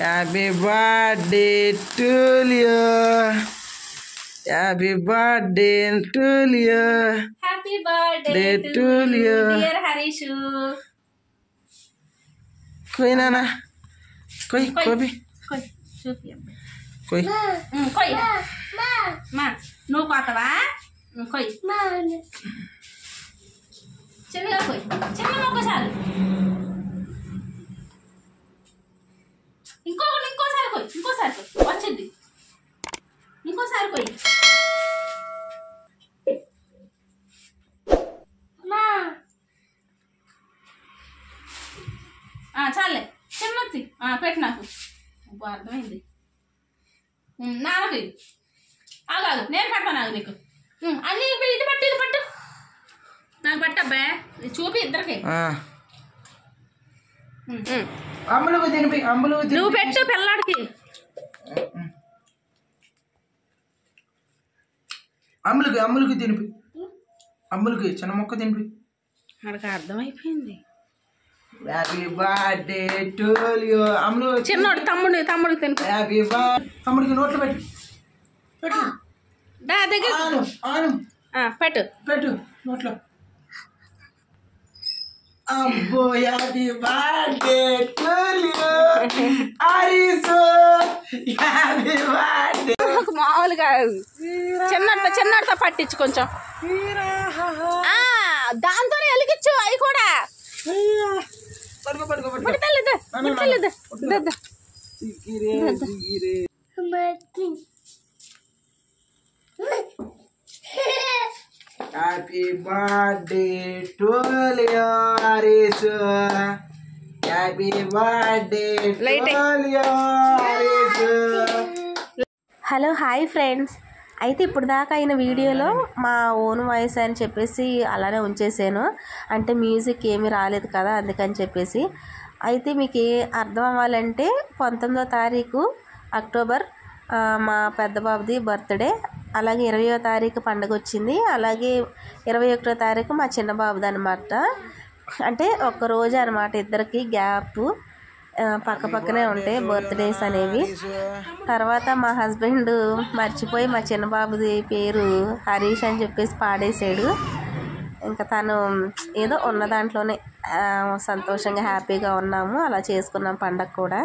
Happy birthday to you. Happy birthday to you. Happy birthday to you dear Harish. కొయ్ నాన్న కొయ్ కోబి కొయ్ చూపి కొయ్ కొయ్ మా నువ్వు కోతవా కొయ్ చిన్నగా కొయ్ చిన్నగా ఒకసారి ఇంకోసారి కొయ్ వచ్చింది ఇంకోసారి కొయ్ చాలే చిన్నది పెట్టి నాకు అర్థమైంది. నాన్నకి ఆగాదు నేను పెడతాను నాకు నీకు అన్నీ ఇది పట్టు నాకు పట్టబ్బా చూపి ఇద్దరికి నువ్వు పెట్టు పిల్లాడికి అమ్ములకి తినిపి అమ్ములకి చిన్న మొక్క తినిపి. మనకు అర్థమైపోయింది. Happy birthday to you. Ammulu చిన్నోడు తమ్ముడికి తినిపి. హ్యాపీ బర్త్డే తమ్ముడికి నోట్లో పెట్టు పెట్టు నోట్లో. అబ్బో happy birthday to you Harish. Happy birthday. మామూలుగా చిన్నడితో పట్టించు కొంచెం దాంతోనే వెలిగించు అవి కూడా. Happy birthday to you Harish. Happy birthday to you Harish. Hello hi friends. అయితే ఇప్పుడు దాకా అయిన వీడియోలో మా ఓన్ వాయిస్ అని చెప్పేసి అలానే ఉంచేసాను. అంటే మ్యూజిక్ ఏమీ రాలేదు కదా అందుకని చెప్పేసి. అయితే మీకు అర్థం అవ్వాలంటే 19వ తారీఖు అక్టోబర్ మా పెద్ద బాబుది బర్త్డే. అలాగే 20వ తారీఖు పండుగ వచ్చింది. అలాగే 21వ తారీఖు మా చిన్న బాబుది అనమాట. అంటే ఒక్కరోజు అనమాట, ఇద్దరికి గ్యాప్ పక్క పక్కనే ఉంటాయి బర్త్డేస్ అనేవి. తర్వాత మా హస్బెండ్ మర్చిపోయి మా చిన్న బాబుది పేరు హరీష్ అని చెప్పేసి పాడేశాడు. ఇంకా తను ఏదో ఉన్న దాంట్లోనే సంతోషంగా హ్యాపీగా ఉన్నాము. అలా చేసుకున్నాం పండగ కూడా.